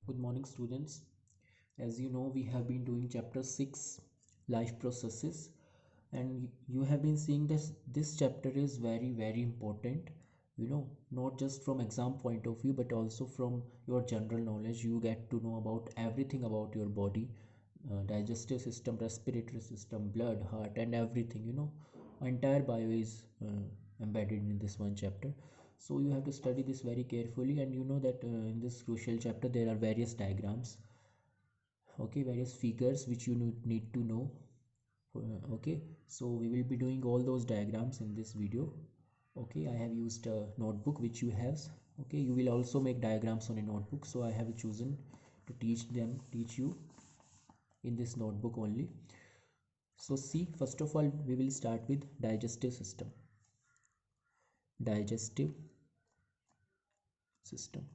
Good morning, students. As you know, we have been doing chapter 6 life processes, and you have been seeing this chapter is very important. Not just from exam point of view, but also from your general knowledge. You get to know about everything about your body, digestive system, respiratory system, blood, heart, and everything. Entire bio is embedded in this one chapter, so you have to study this very carefully. And you know that in this crucial chapter there are various diagrams, okay, various figures which you need to know. Okay, so we will be doing all those diagrams in this video. Okay, I have used a notebook which you have. Okay, you will also make diagrams on a notebook, so I have chosen to teach you in this notebook only. So see, first of all we will start with digestive system. Digestive system.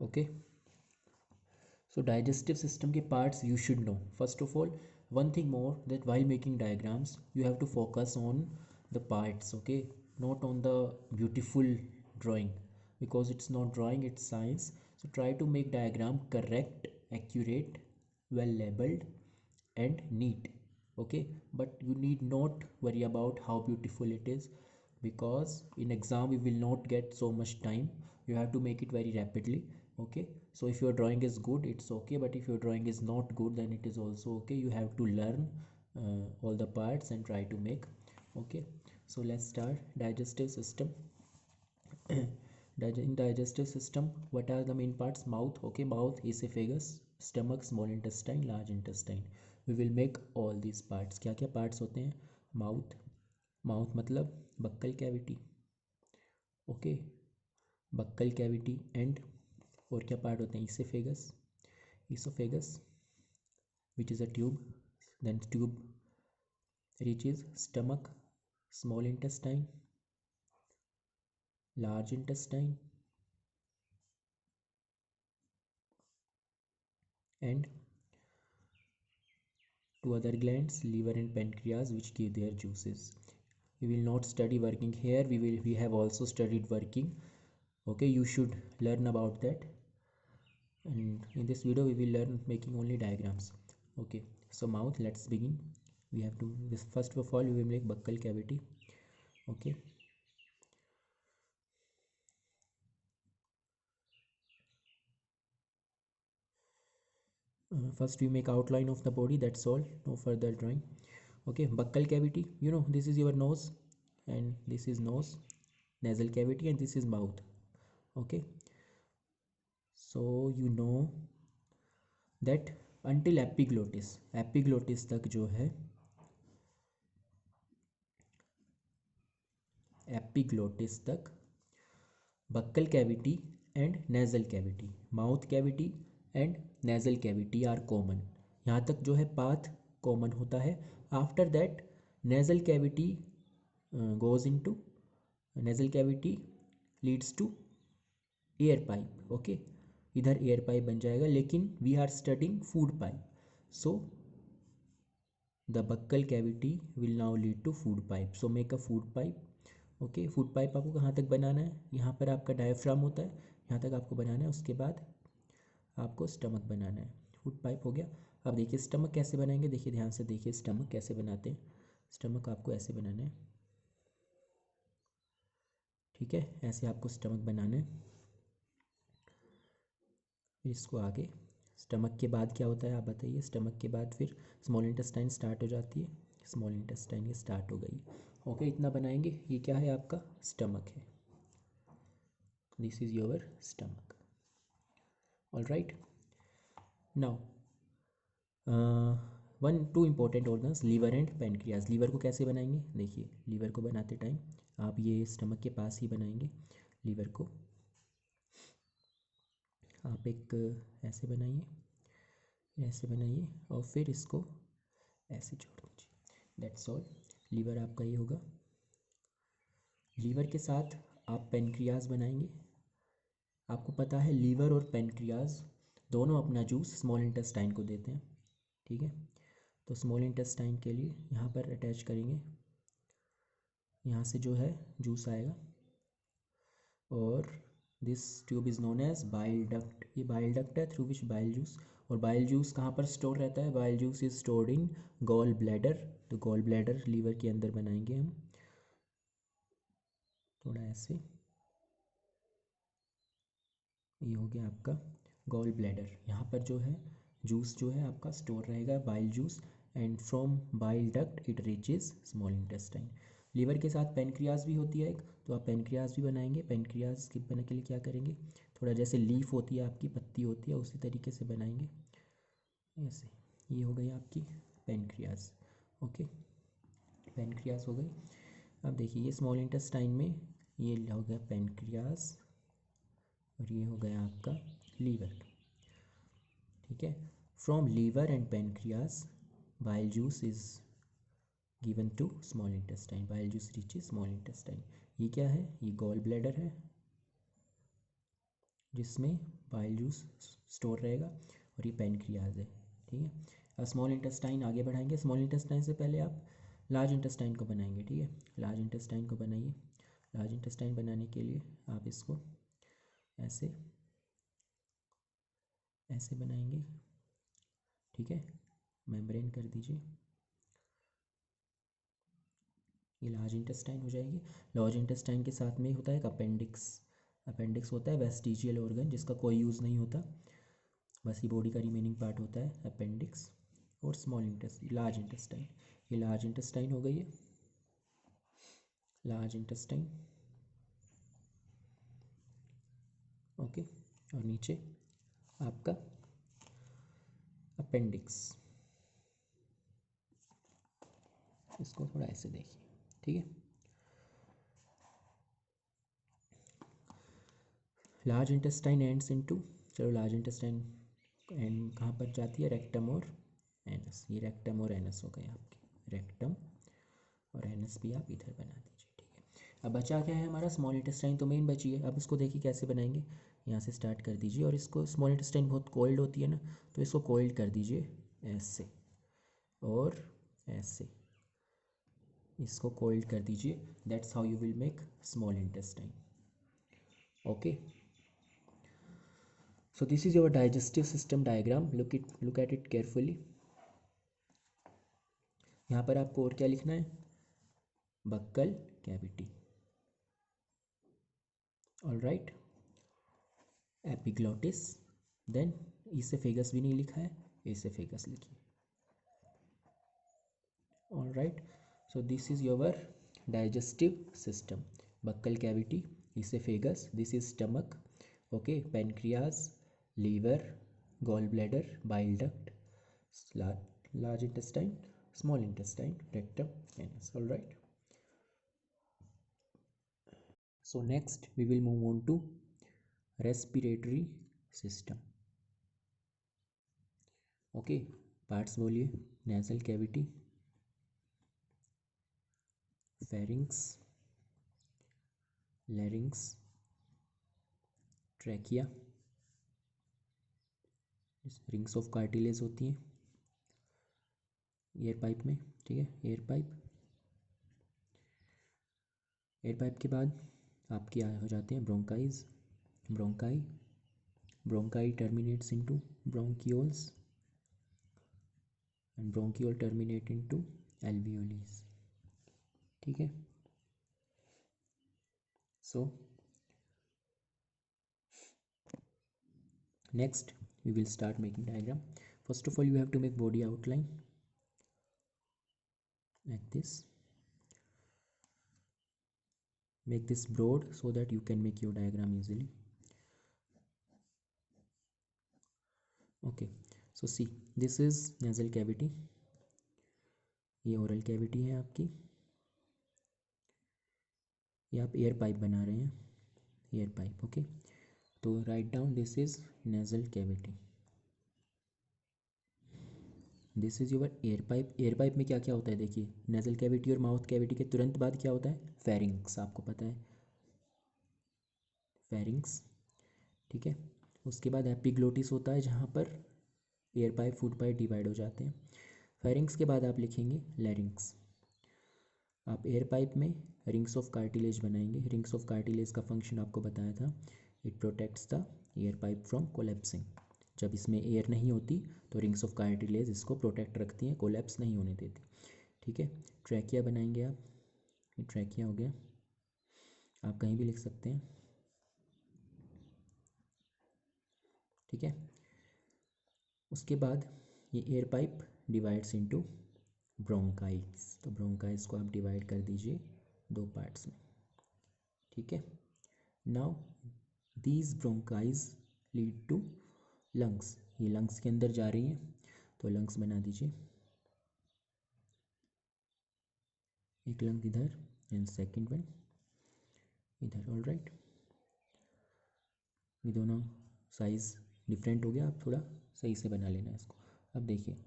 Okay, so digestive system के parts you should know. First of all, one thing more, that while making diagrams you have to focus on the parts, okay, not on the beautiful drawing, because it's not drawing, it's science. So try to make diagram correct, accurate, well labeled and neat. Okay, but you need not worry about how beautiful it is, because in exam we will not get so much time. You have to make it very rapidly. Okay, so if your drawing is good, it's okay, but if your drawing is not good, then it is also okay. You have to learn all the parts and try to make. Okay, so let's start. Digestive system. In digestive system, what are the main parts? Mouth. Okay, mouth, esophagus, stomach, small intestine, large intestine. We will make all these parts. क्या क्या parts होते हैं? Mouth. Mouth मतलब buccal cavity. Okay, buccal cavity. And और क्या part होते हैं? esophagus. Esophagus, which is a tube. Then tube reaches stomach, small intestine, large intestine, and two other glands, liver and pancreas, which give their juices. We will not study working here. We have also studied working. Okay, you should learn about that. And in this video we will learn making only diagrams. Okay, so mouth, let's begin. We have to this first of all we will make buccal cavity. Okay, first we make outline of the body, that's all, no further drawing. Okay, buccal cavity, this is your nose, and this is nose, nasal cavity, and this is mouth. Okay, so that until epiglottis तक जो है, epiglottis तक buccal cavity and nasal cavity, mouth cavity and nasal cavity are common. यहाँ तक जो है path common होता है. After that nasal cavity goes into nasal cavity leads to air pipe. Okay, इधर एयर पाइप बन जाएगा, लेकिन we are studying food pipe. So the buccal cavity will now lead to food pipe. So make a food pipe. Okay, food pipe आपको कहाँ तक बनाना है? यहाँ पर आपका डायफ्राम होता है, यहाँ तक आपको बनाना है. उसके बाद आपको स्टमक बनाना है. फूड पाइप हो गया. अब देखिए स्टमक कैसे बनाएंगे. देखिए ध्यान से देखिए स्टमक कैसे बनाते हैं. स्टमक आपको ऐसे बनाना है. ठीक है, ऐसे आपको स्टमक बनाना है. इसको आगे स्टमक के बाद क्या होता है आप बताइए. स्टमक के बाद फिर स्मॉल इंटेस्टाइन स्टार्ट हो जाती है. स्मॉल इंटेस्टाइन ये स्टार्ट हो गई. ओके, इतना बनाएंगे. ये क्या है? आपका स्टमक है. This is your stomach. All right. Now two important organs, liver and pancreas. Liver को कैसे बनाएंगे? देखिए, लीवर को बनाते टाइम आप ये स्टमक के पास ही बनाएंगे. लीवर को आप एक ऐसे बनाइए, ऐसे बनाइए, और फिर इसको ऐसे छोड़ दीजिए. That's all. लीवर आपका ये होगा. लीवर के साथ आप पेनक्रियाज बनाएंगे. आपको पता है लीवर और पेनक्रियाज दोनों अपना जूस स्मॉल इंटेस्टाइन को देते हैं. ठीक है, तो स्मॉल इंटेस्टाइन के लिए यहाँ पर अटैच करेंगे यहाँ से जो है जूस आएगा, और this tube is known as bile duct. ये बाइल डक्ट है थ्रू विच बाइल जूस, और बाइल जूस कहाँ पर स्टोर रहता है? Bile juice is stored in gall bladder. तो गॉल ब्लैडर लीवर के अंदर बनाएंगे हम, थोड़ा ऐसे। ये हो गया आपका गॉल ब्लैडर। यहाँ पर जो है जूस जो है आपका स्टोर रहेगा, bile juice, and from bile duct it reaches small intestine. Liver के साथ पेनक्रियाज भी होती है एक, तो आप पेनक्रियाज भी बनाएंगे। पेनक्रियाज के बनने के लिए क्या करेंगे? थोड़ा जैसे लीफ होती है आपकी, पत्ती होती है, उसी तरीके से बनाएंगे ऐसे। ये हो गई आपकी पेनक्रियाज। ओके, पेनक्रियाज हो गई। अब देखिए ये स्मॉल इंटेस्टाइन में ये हो गया पेनक्रियाज, और ये हो गया आपका लीवर। ठीक है, from liver and pancreas bile juice is given to small intestine. Bile juice reaches small intestine. ये क्या है? ये गॉल ब्लैडर है जिसमें बाइल जूस स्टोर रहेगा, और ये पेनक्रियाज है। ठीक है, अब स्मॉल इंटेस्टाइन आगे बढ़ाएंगे। स्मॉल इंटेस्टाइन से पहले आप लार्ज इंटेस्टाइन को बनाएंगे। ठीक है, लार्ज इंटेस्टाइन को बनाइए। लार्ज इंटेस्टाइन बनाने के लिए आप इसको ऐसे ऐसे बनाएंगे। ठीक है, मेम्ब्रेन कर दीजिए। ये लार्ज इंटेस्टाइन हो जाएगी। लार्ज इंटेस्टाइन के साथ में होता है एक अपेंडिक्स। अपेंडिक्स होता है वेस्टिजियल ऑर्गन जिसका कोई यूज़ नहीं होता, बस ये बॉडी का रिमेनिंग पार्ट होता है अपेंडिक्स। और स्मॉल इंटेस्ट लार्ज इंटेस्टाइन, ये लार्ज इंटेस्टाइन हो गई है, लार्ज इंटेस्टाइन। ओके, और नीचे आपका अपेंडिक्स। इसको थोड़ा ऐसे देखिए। ठीक है, लार्ज इंटेस्टाइन एंड्स इनटू, चलो लार्ज इंटेस्टाइन एंड कहाँ पर जाती है? रेक्टम और एनस। ये रेक्टम और एनस हो गए आपके, रेक्टम और एनस भी आप इधर बना दीजिए। ठीक है, अब बचा क्या है हमारा? स्मॉल इंटेस्टाइन तो मेन बची है। अब इसको देखिए कैसे बनाएंगे। यहाँ से स्टार्ट कर दीजिए, और इसको स्मॉल इंटेस्टाइन बहुत कोल्ड होती है ना, तो इसको कोल्ड कर दीजिए ऐसे और ऐसे, इसको कोल्ड कर दीजिए। That's how you will make small intestine. Okay, so this is your digestive system diagram. Look at it carefully. यहाँ पर आपको और क्या लिखना है? Buccal cavity. All right, epiglottis, then oesophagus भी नहीं लिखा है, ईसोफेगस लिखिए। All right, so this is your digestive system. Buccal cavity, oesophagus, this is stomach. Okay, pancreas, liver, gall bladder, bile duct, large intestine, small intestine, rectum, anus. All right, so next we will move on to respiratory system. Okay, parts बोलिए। nasal cavity, pharynx, larynx, trachea, rings of cartilage होती हैं air pipe में। ठीक है, air pipe. Air pipe के बाद आपके हो जाते हैं bronchi, bronchi, bronchi terminates into bronchioles, and bronchiole terminate into alveoles. ठीक है, सो next we will start making diagram. First of all you have to make body outline like this. Make this broad so that you can make your diagram easily. Okay, so see, this is nasal cavity, ये oral cavity है आपकी, ये आप air pipe बना रहे हैं, air pipe. Okay, तो write down this is nasal cavity, this is your air pipe. Air pipe में क्या क्या होता है देखिए, nasal cavity और माउथ कैविटी के तुरंत बाद क्या होता है? फेरिंग्स, आपको पता है फेरिंग्स। ठीक है, उसके बाद एपिग्लोटिस होता है जहाँ पर air pipe food pipe divide हो जाते हैं। फेरिंग्स के बाद आप लिखेंगे लैरिंग्स। आप एयर पाइप में रिंग्स ऑफ कार्टिलेज बनाएंगे। रिंग्स ऑफ कार्टिलेज का फंक्शन आपको बताया था, it protects the air pipe from collapsing. जब इसमें एयर नहीं होती तो रिंग्स ऑफ कार्टिलेज इसको प्रोटेक्ट रखती हैं, कोलेप्स नहीं होने देती। ठीक है, ट्रैकिया बनाएंगे आप, ये ट्रैकिया हो गया, आप कहीं भी लिख सकते हैं। ठीक है, उसके बाद ये एयर पाइप डिवाइड्स इनटू ब्रोंकाइट्स, तो ब्रोंकाइट्स को आप डिवाइड कर दीजिए दो पार्ट्स में। ठीक है, now these bronchi lead to lungs, ये लंग्स के अंदर जा रही हैं, तो लंग्स बना दीजिए, एक लंग इधर एंड सेकंड वन इधर। ऑल राइट, ये दोनों साइज़ डिफरेंट हो गया, आप थोड़ा सही से बना लेना इसको। अब देखिए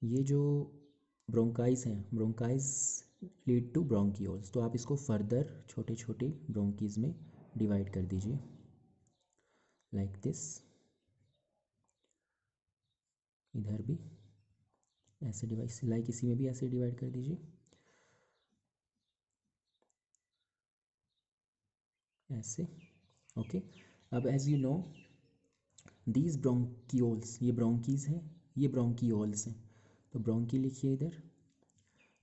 ये जो ब्रोंकाइज हैं, ब्रोंकाइज लीड टू ब्रोंकियोल्स, तो आप इसको फर्दर छोटे छोटे ब्रोंकीज में डिवाइड कर दीजिए लाइक दिस। इधर भी ऐसे डिवाइड, लाइक इसी में भी ऐसे डिवाइड कर दीजिए, ऐसे। ओके, अब as you know these bronchioles, ये ब्रोंकीज हैं, ये ब्रोंकियोल्स हैं, तो ब्रोंकी लिखिए इधर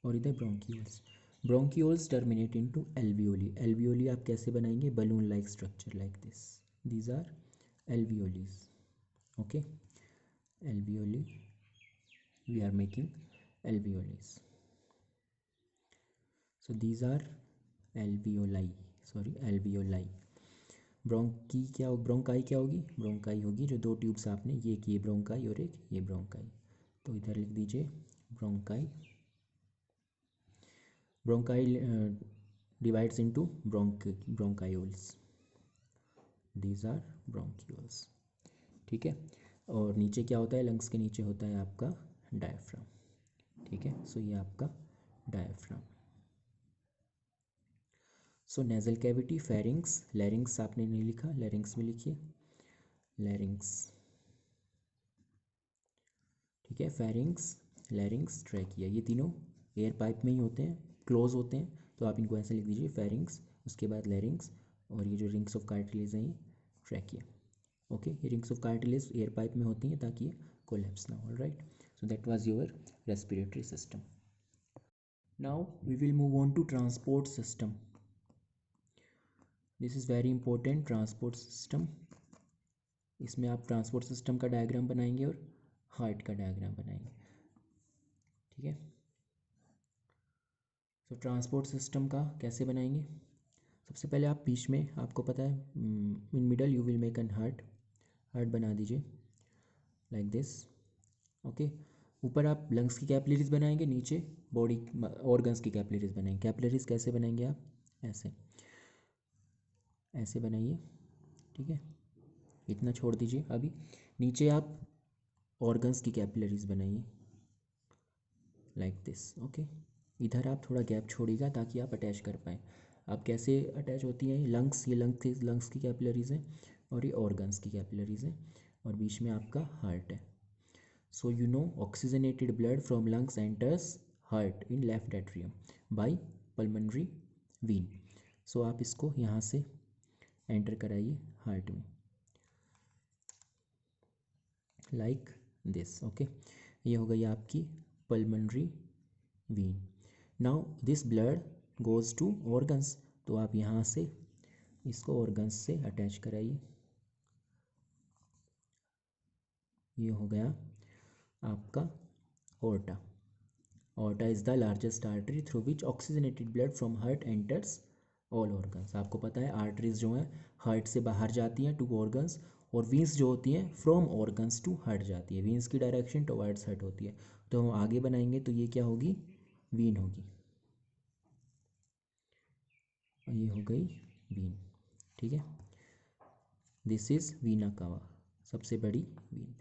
और इधर bronchioles. Bronchioles terminate into alveoli. Alveoli आप कैसे बनाएंगे, balloon like structure like this, these are alveolis. Okay, alveoli, we are making alveolis, so these are alveoli, sorry alveoli. Bronchi क्या हो, ब्रोंकाई क्या होगी, ब्रोंकाई होगी जो दो ट्यूब्स आपने, ये एक ये ब्रोंकाई और एक ये ब्रोंकाई, तो इधर लिख दीजिए bronchi. Bronchi divides into bronchioles, these are bronchioles. ठीक है, और नीचे क्या होता है, लंग्स के नीचे होता है आपका डायफ्राम। ठीक है, सो ये आपका डायफ्राम। सो नेजल कैविटी, फेरिंग्स, लैरिंग्स आपने नहीं लिखा, लैरिंग्स में लिखिए लैरिंग्स। ठीक है, फेरिंग्स, लैरिंग्स, ट्रैकिया, ये तीनों एयर पाइप में ही होते हैं, क्लोज होते हैं, तो आप इनको ऐसे लिख दीजिए फेरिंग्स, उसके बाद लैरिंग्स, और ये जो रिंग्स ऑफ कार्टिलेज हैं ये ट्रैकिया। ओके, ये rings of cartilage air pipe में होती हैं ताकि ये कोलैप्स ना हो। All right, so that was your respiratory system. Now we will move on to transport system. This is very important, transport system. इसमें आप ट्रांसपोर्ट सिस्टम का डायग्राम बनाएंगे और हार्ट का डायग्राम बनाएंगे। ठीक है, तो ट्रांसपोर्ट सिस्टम का कैसे बनाएंगे, सबसे पहले आप बीच में, आपको पता है in middle you will make an heart, heart बना दीजिए लाइक दिस। ओके, ऊपर आप लंग्स की कैपिलरीज बनाएंगे, नीचे बॉडी ऑर्गन्स की कैपिलरीज बनाएंगे। कैपिलरीज कैसे बनाएंगे आप, ऐसे ऐसे बनाइए। ठीक है, इतना छोड़ दीजिए। अभी नीचे आप ऑर्गन्स की कैपिलरीज बनाइए लाइक दिस। ओके, इधर आप थोड़ा गैप छोड़िएगा ताकि आप अटैच कर पाएँ। आप कैसे अटैच होती हैं, लंग्स, ये लंग्स की कैपिलरीज हैं और ये ऑर्गन्स की कैपिलरीज हैं, और बीच में आपका हार्ट है। So you know oxygenated blood from lungs enters heart in left atrium by pulmonary vein. सो आप इसको यहाँ से एंटर कराइए हार्ट में लाइक दिस। ओके, ये हो गई आपकी pulmonary vein. Now this blood goes to organs, तो आप यहाँ से इसको ऑर्गन्स से अटैच कराइए। ये हो गया आपका aorta. Aorta is the largest artery through which oxygenated blood from heart enters all organs। आपको पता है आर्टरीज जो हैं हार्ट से बाहर जाती हैं टू ऑर्गन्स, और वीन्स जो होती हैं फ्रॉम ऑर्गन्स टू हार्ट जाती है। वीन्स की डायरेक्शन टुवर्ड्स हार्ट होती है, तो हम आगे बनाएंगे तो ये क्या होगी, वीन होगी, और ये हो गई वीन। ठीक है, दिस इज़ वीना कावा, सबसे बड़ी वीन।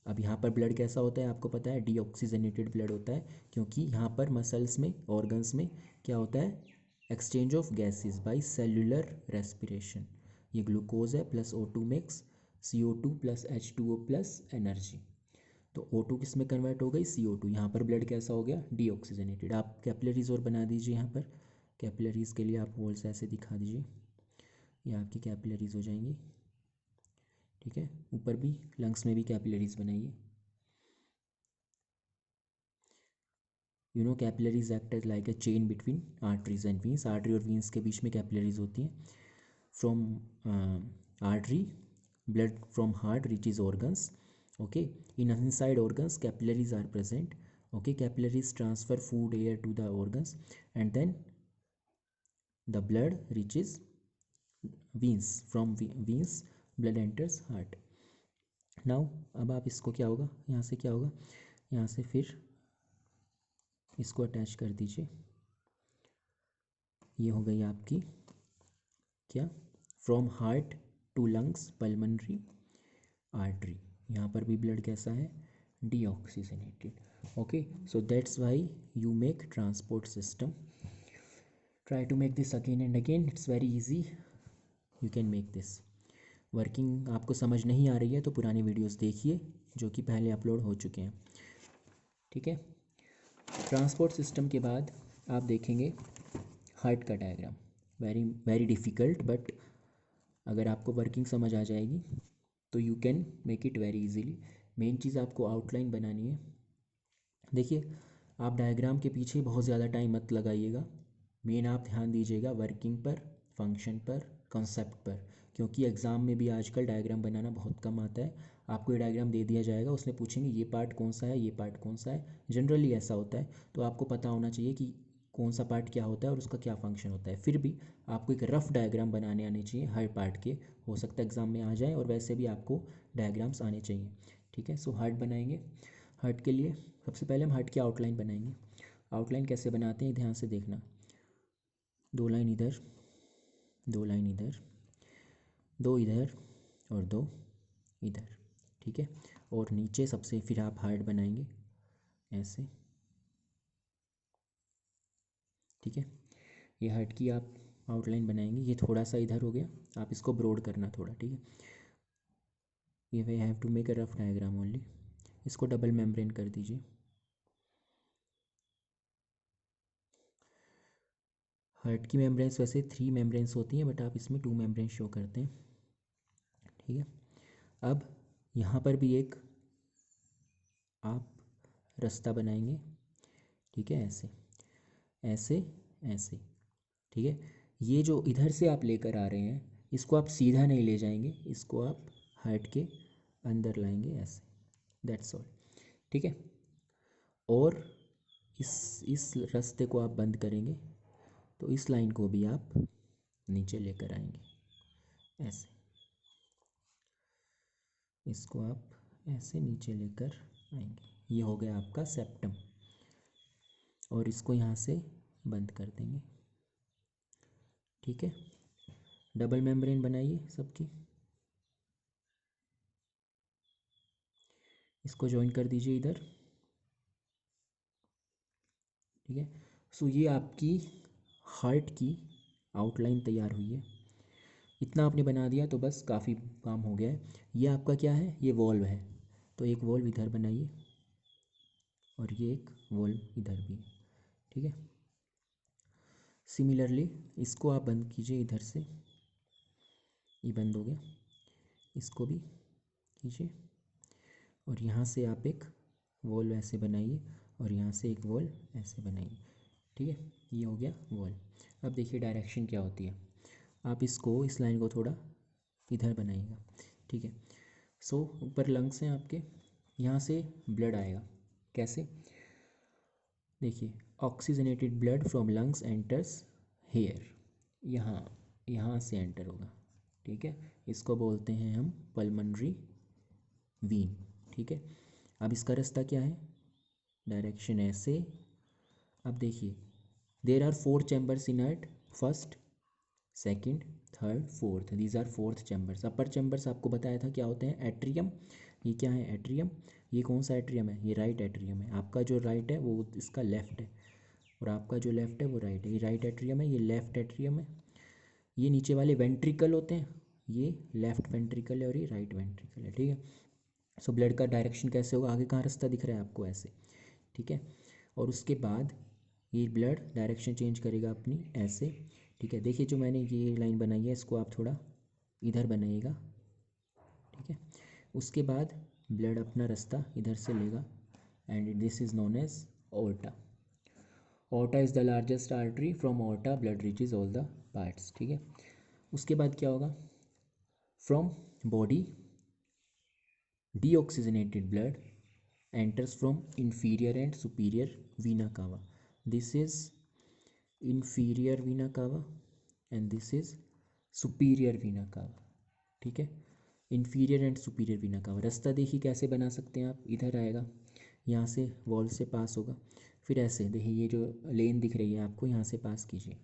अब यहाँ पर ब्लड कैसा होता है आपको पता है, डीऑक्सीजनेटेड ब्लड होता है, क्योंकि यहाँ पर मसल्स में, ऑर्गन्स में क्या होता है, exchange of gases bye cellular respiration. ये ग्लूकोज है plus O2 mix CO2 plus H2O plus energy. तो O2 किस में कन्वर्ट हो गई, CO2। यहाँ पर ब्लड कैसा हो गया, डीऑक्सीजनेटेड। आप कैपिलरीज और बना दीजिए। यहाँ पर कैपिलरीज के लिए आप होल्स ऐसे दिखा दीजिए, ये आपकी कैपिलरीज हो जाएंगी। ठीक है, ऊपर भी लंग्स में भी कैपिलरीज बनाइए। Capillaries act as like a chain between arteries and veins. Artery और वीन्स के बीच में कैपिलरीज होती हैं। From artery blood from heart reaches organs. Okay, in inside organs capillaries are present. Okay, capillaries transfer food, air to the organs, and then the blood reaches veins. From veins blood enters heart. now अब आप इसको क्या होगा, यहाँ से क्या होगा, यहाँ से फिर इसको अटैच कर दीजिए। ये हो गई आपकी क्या, from heart to lungs pulmonary artery. यहाँ पर भी ब्लड कैसा है, deoxygenated. Okay, so that's why you make transport system. Try to make this again and again, it's very easy, you can make this. Working आपको समझ नहीं आ रही है तो पुरानी वीडियोस देखिए जो कि पहले अपलोड हो चुके हैं। ठीक है, ट्रांसपोर्ट सिस्टम के बाद आप देखेंगे हार्ट का diagram. Very very difficult, but अगर आपको वर्किंग समझ आ जाएगी तो you can make it very easily. Main चीज़ आपको आउटलाइन बनानी है। देखिए, आप डायग्राम के पीछे बहुत ज़्यादा टाइम मत लगाइएगा। मेन आप ध्यान दीजिएगा वर्किंग पर, फंक्शन पर, कंसेप्ट पर, क्योंकि एग्ज़ाम में भी आजकल डायग्राम बनाना बहुत कम आता है। आपको ये डायग्राम दे दिया जाएगा, उसमें पूछेंगे ये पार्ट कौन सा है, ये पार्ट कौन सा है, जनरली ऐसा होता है। तो आपको पता होना चाहिए कि कौन सा पार्ट क्या होता है और उसका क्या फंक्शन होता है। फिर भी आपको एक रफ़ डायग्राम बनाने आने चाहिए हर पार्ट के। हो सकता है एग्ज़ाम में आ जाए, और वैसे भी आपको डायग्राम्स आने चाहिए। ठीक है, सो हार्ट बनाएंगे। हार्ट के लिए सबसे पहले हम हार्ट की आउटलाइन बनाएंगे। आउटलाइन कैसे बनाते हैं ध्यान से देखना। 2 लाइन इधर, 2 लाइन इधर, 2 इधर और 2 इधर। ठीक है, और नीचे सबसे फिर आप हार्ट बनाएंगे ऐसे। ठीक है, ये हार्ट की आप आउटलाइन बनाएंगे। ये थोड़ा सा इधर हो गया, आप इसको ब्रॉड करना थोड़ा। ठीक है, ये we have to make a rough diagram only. इसको डबल मेम्ब्रेन कर दीजिए। हार्ट की मेम्ब्रेन्स वैसे 3 मेम्ब्रेन्स होती हैं, बट आप इसमें 2 मेम्ब्रेन शो करते हैं। ठीक है, अब यहाँ पर भी एक आप रास्ता बनाएंगे। ठीक है, ऐसे ऐसे ऐसे। ठीक है, ये जो इधर से आप लेकर आ रहे हैं इसको आप सीधा नहीं ले जाएंगे, इसको आप हार्ट के अंदर लाएंगे ऐसे। That's all. ठीक है, और इस रास्ते को आप बंद करेंगे तो इस लाइन को भी आप नीचे लेकर आएंगे ऐसे। इसको आप ऐसे नीचे लेकर आएंगे। ये हो गया आपका सेप्टम, और इसको यहाँ से बंद कर देंगे। ठीक है, डबल मेम्ब्रेन बनाइए सबकी। इसको ज्वाइन कर दीजिए इधर। ठीक है, सो ये आपकी हार्ट की आउटलाइन तैयार हुई है। इतना आपने बना दिया तो बस काफ़ी काम हो गया है। ये आपका क्या है, ये वॉल्व है, तो एक वॉल्व इधर बनाइए और ये एक वॉल्व इधर भी है। ठीक है, सिमिलरली इसको आप बंद कीजिए इधर से। ये बंद हो गया, इसको भी कीजिए, और यहाँ से आप एक वॉल्व ऐसे बनाइए और यहाँ से एक वॉल्व ऐसे बनाइए। ठीक है, ये हो गया वॉल्व। अब देखिए डायरेक्शन क्या होती है। आप इसको, इस लाइन को थोड़ा इधर बनाइएगा। ठीक है, सो ऊपर लंग्स हैं आपके, यहाँ से ब्लड आएगा। कैसे, देखिए, oxygenated blood from lungs enters here. यहाँ से एंटर होगा। ठीक है, इसको बोलते हैं हम पल्मनरी वीन। ठीक है, अब इसका रास्ता क्या है, डायरेक्शन ऐसे। अब देखिए, there are 4 chambers in heart, first, second, third, fourth. These are 4th chambers. Upper chambers आपको बताया था क्या होते हैं, एट्रियम। ये क्या है, एट्रियम। ये कौन सा एट्रियम है, ये राइट एट्रियम है। आपका जो राइट है वो इसका लेफ्ट है, और आपका जो लेफ्ट है वो राइट है। ये राइट एट्रियम है, ये लेफ्ट एट्रियम है। ये नीचे वाले वेंट्रिकल होते हैं, ये लेफ्ट वेंट्रिकल है और ये राइट वेंट्रिकल है। ठीक है, सो ब्लड का डायरेक्शन कैसे होगा, आगे कहाँ रास्ता दिख रहा है आपको, ऐसे, ठीक है। और उसके बाद ये ब्लड डायरेक्शन चेंज करेगा अपनी, ऐसे, ठीक है। देखिए जो मैंने ये लाइन बनाई है इसको आप थोड़ा इधर बनाइएगा, ठीक है। उसके बाद ब्लड अपना रास्ता इधर से लेगा and this is known as aorta. Aorta is the largest artery, from aorta blood reaches all the parts, ठीक है। उसके बाद क्या होगा, फ्रॉम body deoxygenated blood enters from inferior and superior vena cava. This is inferior vena cava and this is superior vena cava, ठीक है। inferior and superior vena cava रास्ता देखिए कैसे बना सकते हैं आप, इधर आएगा, यहाँ से वॉल से पास होगा, फिर ऐसे देखिए ये जो लेन दिख रही है आपको यहाँ से पास कीजिए,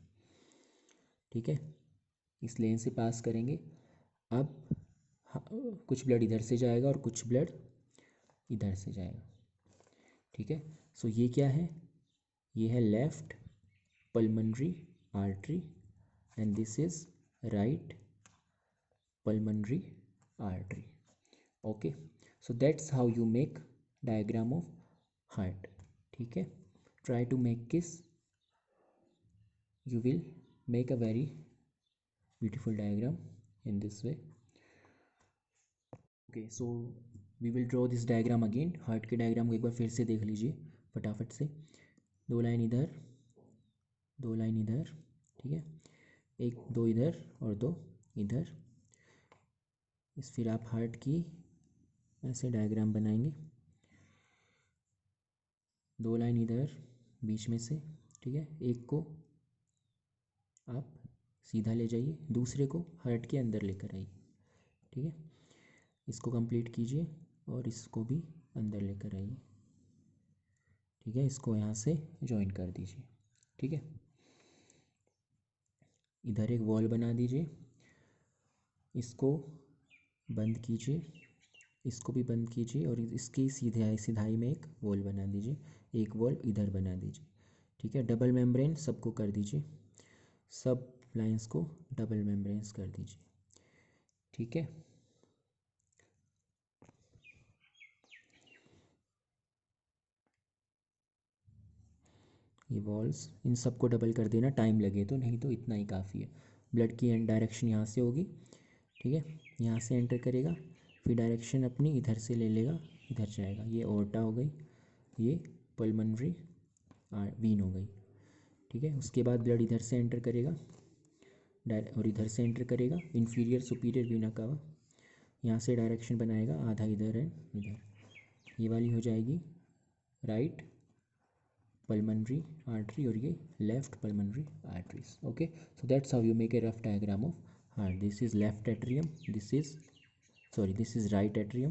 ठीक है। इस लेन से पास करेंगे। अब कुछ ब्लड इधर से जाएगा और कुछ ब्लड इधर से जाएगा, ठीक है। सो ये क्या है, ये है left pulmonary artery and this is right pulmonary artery, okay. So that's how you make diagram of heart, ठीक है। Try to make this, you will make a very beautiful diagram in this way, okay। so we will draw this diagram again। Heart के diagram को एक बार फिर से देख लीजिए फटाफट से, दो लाइन इधर, दो लाइन इधर, ठीक है, एक दो इधर और दो इधर। इस फिर आप हार्ट की ऐसे डायग्राम बनाएंगे, दो लाइन इधर बीच में से, ठीक है। एक को आप सीधा ले जाइए, दूसरे को हार्ट के अंदर लेकर आइए, ठीक है। इसको कंप्लीट कीजिए और इसको भी अंदर लेकर आइए, ठीक है। इसको यहाँ से जॉइन कर दीजिए, ठीक है। इधर एक वॉल बना दीजिए, इसको बंद कीजिए, इसको भी बंद कीजिए और इसकी सिधाई में एक वॉल बना दीजिए, एक वॉल इधर बना दीजिए, ठीक है। डबल मेम्ब्रेन सबको कर दीजिए, सब लाइंस को डबल मेम्ब्रेन्स कर दीजिए, ठीक है। ये वॉल्स इन सबको डबल कर देना, टाइम लगे तो, नहीं तो इतना ही काफ़ी है। ब्लड की एंड डायरेक्शन यहाँ से होगी, ठीक है, यहाँ से एंटर करेगा, फिर डायरेक्शन अपनी इधर से ले लेगा, इधर जाएगा, ये ओर्टा हो गई, ये पल्मनरी वीन हो गई, ठीक है। उसके बाद ब्लड इधर से एंटर करेगा और इधर से एंटर करेगा, इन्फीरियर सुपीरियर वीना कावा, यहाँ से डायरेक्शन बनाएगा, आधा इधर है इधर, ये वाली हो जाएगी राइट पल्मनरी आर्टरी और ये left pulmonary arteries, okay. So that's how you make a rough diagram of heart. This is left atrium, this is this is right atrium,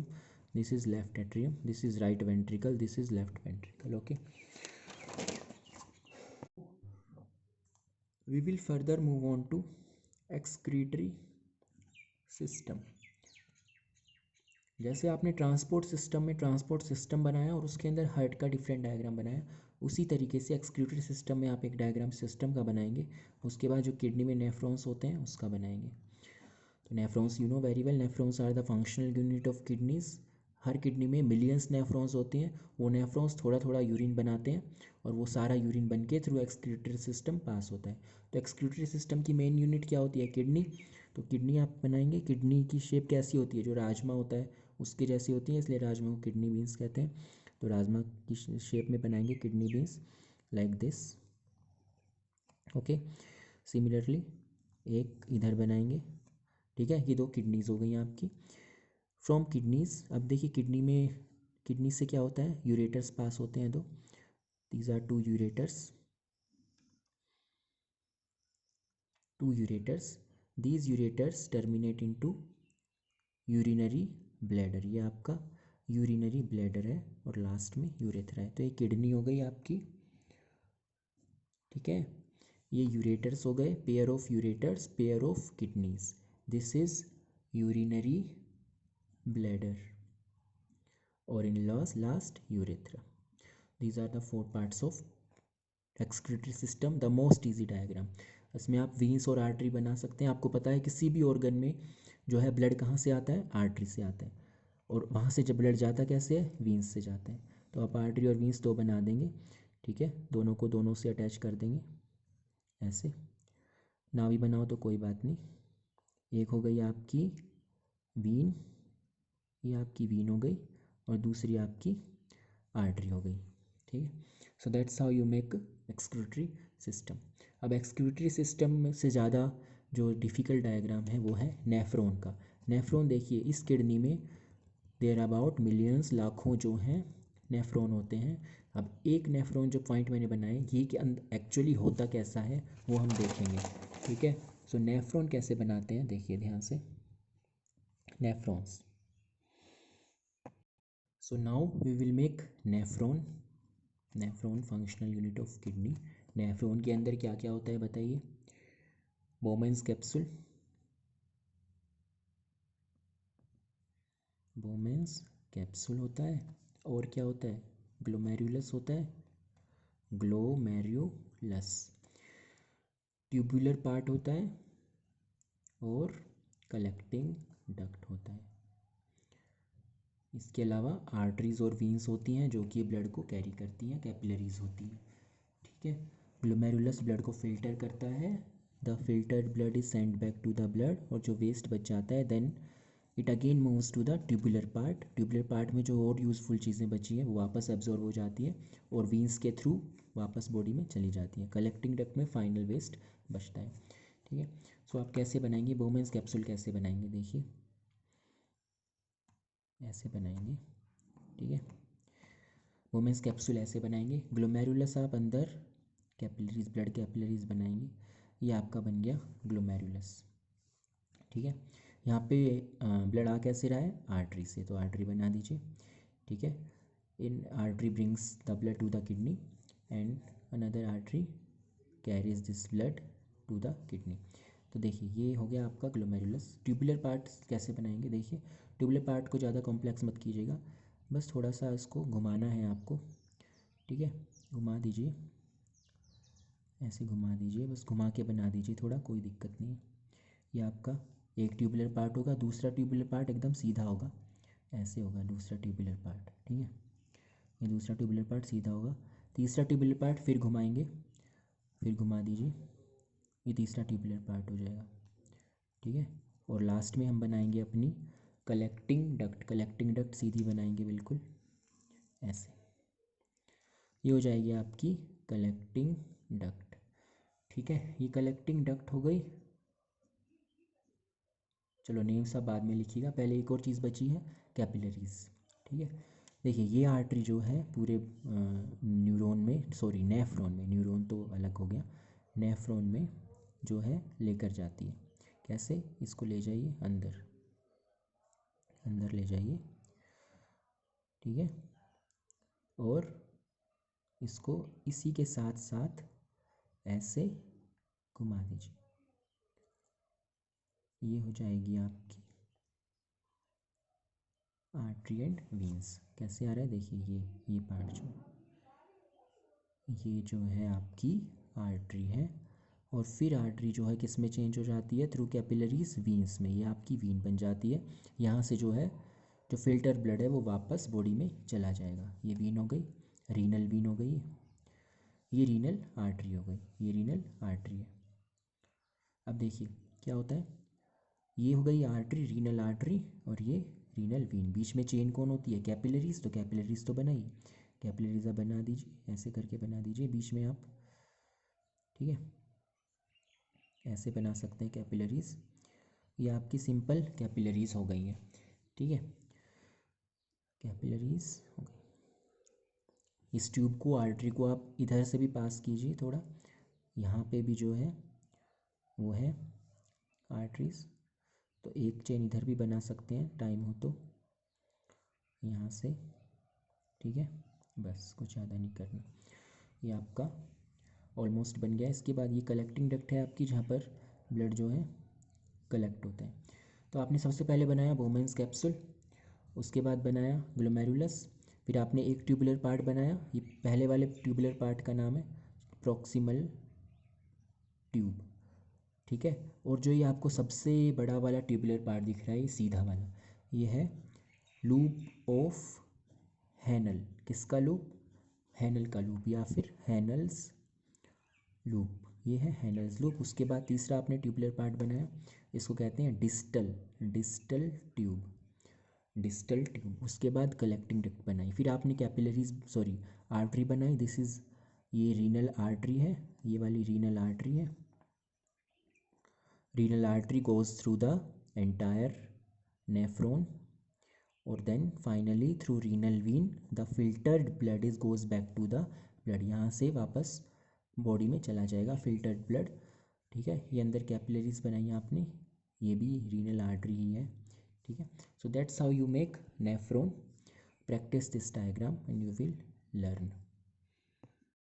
this is left atrium, this is right ventricle, this is left ventricle, okay। We will further move on to excretory system। जैसे आपने transport system बनाया और उसके अंदर heart का different diagram बनाया, उसी तरीके से एक्सक्रीटरी सिस्टम में आप एक डायग्राम सिस्टम का बनाएंगे, उसके बाद जो किडनी में नेफ्रॉन्स होते हैं उसका बनाएंगे। तो nephrons you know very well, nephrons are the functional unit of kidneys. हर किडनी में मिलियंस नेफ्रॉन्स होते हैं, वो नेफ्रॉन्स थोड़ा थोड़ा यूरिन बनाते हैं और वो सारा यूरिन बन के थ्रू एक्सक्रीटरी सिस्टम पास होता है। तो एक्सक्रीटरी सिस्टम की मेन यूनिट क्या होती है, किडनी। तो किडनी आप बनाएंगे, किडनी की शेप कैसी होती है, जो राजमा होता है उसके जैसी होती है, इसलिए राजमा को किडनी बीन्स कहते हैं। तो राजमा की शेप में बनाएंगे kidney beans like this, okay. Similarly एक इधर बनाएंगे, ठीक है। ये दो किडनीज हो गई आपकी। फ्रॉम किडनीज, अब देखिए किडनी से क्या होता है, यूरेटर्स पास होते हैं दो, these are two ureters, these ureters terminate into urinary bladder, ये आपका यूरिनरी ब्लैडर है और लास्ट में यूरेथ्रा है। तो ये किडनी हो गई आपकी, ठीक है। ये यूरेटर्स हो गए, pair of ureters, pair of kidneys, this is urinary bladder और in last urethra. these are the four parts of excretory system, the most easy diagram। इसमें आप वीन्स और आर्टरी बना सकते हैं। आपको पता है किसी भी ऑर्गन में जो है ब्लड कहाँ से आता है, आर्टरी से आता है। और वहाँ से जब ब्लड जाता कैसे है, वीन्स से जाता है। तो आप आर्टरी और वीन्स दो बना देंगे, ठीक है, दोनों को दोनों से अटैच कर देंगे ऐसे। ना भी बनाओ तो कोई बात नहीं। एक हो गई आपकी वीन, ये आपकी वीन हो गई, और दूसरी आपकी आर्टरी हो गई, ठीक है। सो that's how you make excretory system. अब एक्सक्रीटरी सिस्टम से ज़्यादा जो डिफ़िकल्ट डायग्राम है वो है नेफ्रॉन का। नेफ्रॉन देखिए, इस किडनी में देयर अबाउट मिलियंस, लाखों जो हैं नेफ्रॉन होते हैं। अब एक नेफ्रॉन जो पॉइंट मैंने बनाए ये कि एक्चुअली होता कैसा है वो हम देखेंगे, ठीक है। सो नेफ्रॉन कैसे बनाते हैं देखिए ध्यान से, nephrons. So now we will make nephron. Nephron functional unit of kidney. Nephron के अंदर क्या क्या होता है बताइए। बोमेंस कैप्सूल, बोमेंस कैप्सूल होता है, और क्या होता है, ग्लोमेरुलस होता है, ग्लोमेरुलस। ट्यूबुलर पार्ट होता है, और कलेक्टिंग डक्ट होता है। इसके अलावा आर्टरीज और वीन्स होती हैं जो कि ब्लड को कैरी करती हैं, कैपिलरीज होती हैं, ठीक है। ग्लोमेरुलस ब्लड को फिल्टर करता है, the filtered blood is send back to the blood, और जो वेस्ट बच जाता है then it again moves to the tubular part. Tubular part में जो और यूज़फुल चीज़ें बची हैं वो वापस एब्जॉर्ब हो जाती हैं और वीन्स के थ्रू वापस बॉडी में चली जाती हैं। कलेक्टिंग डक्ट में फाइनल वेस्ट बचता है, ठीक है। सो आप कैसे बनाएंगे बोमेंस कैप्सूल, कैसे बनाएंगे देखिए, ऐसे बनाएंगे, ठीक है। वोमेंस कैप्सूल ऐसे बनाएंगे, ग्लोमेरुलस आप अंदर कैपिलरीज, ब्लड कैपिलरीज बनाएंगे, ये आपका बन गया ग्लोमेरुलस, ठीक है। यहाँ पे ब्लड आ कैसे रहा है, आर्टरी से, तो आर्टरी बना दीजिए, ठीक है। In artery brings the blood to the kidney and another artery carries this blood to the kidney. तो देखिए ये हो गया आपका ग्लोमेरुलस। ट्यूबुलर पार्ट कैसे बनाएंगे देखिए, ट्यूबुलर पार्ट को ज़्यादा कॉम्प्लेक्स मत कीजिएगा, बस थोड़ा सा इसको घुमाना है आपको, ठीक है। घुमा दीजिए, ऐसे घुमा दीजिए, बस घुमा के बना दीजिए थोड़ा, कोई दिक्कत नहीं है। ये आपका एक ट्यूबुलर पार्ट होगा, दूसरा ट्यूबुलर पार्ट एकदम सीधा होगा, ऐसे होगा दूसरा ट्यूबुलर पार्ट, ठीक है। ये दूसरा ट्यूबुलर पार्ट सीधा होगा, तीसरा ट्यूबुलर पार्ट फिर घुमाएंगे, फिर घुमा दीजिए, ये तीसरा ट्यूबुलर पार्ट हो जाएगा, ठीक है। और लास्ट में हम बनाएंगे अपनी कलेक्टिंग डक्ट। कलेक्टिंग डक्ट सीधी बनाएंगे बिल्कुल ऐसे, ये हो जाएगी आपकी कलेक्टिंग डक्ट, ठीक है। ये कलेक्टिंग डक्ट हो गई। चलो नेम सब बाद में लिखिएगा, पहले एक और चीज़ बची है, कैपिलरीज, ठीक है। देखिए ये आर्टरी जो है पूरे न्यूरॉन में, सॉरी नेफ्रॉन में, न्यूरॉन तो अलग हो गया, नेफ्रॉन में जो है लेकर जाती है। कैसे, इसको ले जाइए अंदर, अंदर ले जाइए, ठीक है। और इसको इसी के साथ साथ ऐसे घुमा दीजिए, ये हो जाएगी आपकी आर्टरी एंड वीन्स। कैसे आ रहा है देखिए, ये पार्ट जो, ये जो है आपकी आर्टरी है, और फिर आर्टरी जो है किस में चेंज हो जाती है, थ्रू कैपिलरीज वीन्स में, ये आपकी वीन बन जाती है। यहाँ से जो है जो फिल्टर ब्लड है वो वापस बॉडी में चला जाएगा। ये वीन हो गई, रीनल वीन हो गई, ये रीनल आर्टरी हो गई, ये रीनल आर्टरी है। अब देखिए क्या होता है, ये हो गई आर्टरी, रीनल आर्टरी, और ये रीनल वीन, बीच में चेन कौन होती है, कैपिलरीज, तो कैपिलरीज तो बनाई, कैपिलरीज आप बना दीजिए, ऐसे करके बना दीजिए बीच में आप, ठीक है। ऐसे बना सकते हैं कैपिलरीज, ये आपकी सिंपल कैपिलरीज हो गई है, ठीक है। कैपिलरीज हो गई। इस ट्यूब को, आर्टरी को आप इधर से भी पास कीजिए थोड़ा, यहाँ पे भी जो है वो है आर्टरीज, तो एक चेन इधर भी बना सकते हैं टाइम हो तो, यहाँ से, ठीक है। बस कुछ ज़्यादा नहीं करना, ये आपका ऑलमोस्ट बन गया। इसके बाद ये कलेक्टिंग डक्ट है आपकी, जहाँ पर ब्लड जो है कलेक्ट होता है। तो आपने सबसे पहले बनाया बोमेंस कैप्सूल, उसके बाद बनाया ग्लोमेरुलस, फिर आपने एक ट्यूबुलर पार्ट बनाया, ये पहले वाले ट्यूबुलर पार्ट का नाम है प्रॉक्सिमल ट्यूब, ठीक है। और जो ये आपको सबसे बड़ा वाला ट्यूबुलर पार्ट दिख रहा है, ये सीधा वाला, ये है लूप ऑफ हैनल, किसका लूप, हैनल का लूप या फिर हैनल्स लूप, ये है हैनल्स लूप। उसके बाद तीसरा आपने ट्यूबुलर पार्ट बनाया, इसको कहते हैं distal, distal tube, distal tube. उसके बाद कलेक्टिंग डक्ट बनाई, फिर आपने कैपिलरीज सॉरी आर्टरी बनाई, दिस इज़ ये रीनल आर्टरी है, ये वाली रीनल आर्टरी है। Renal artery goes through the entire nephron और then finally through renal vein the filtered blood is goes back to the blood, यहाँ से वापस बॉडी में चला जाएगा फिल्टर्ड ब्लड। ठीक है, ये अंदर कैपिलरीज बनाई आपने, ये भी रीनल आर्टरी ही है। ठीक है, सो that's how you make nephron. Practice this diagram and you will learn.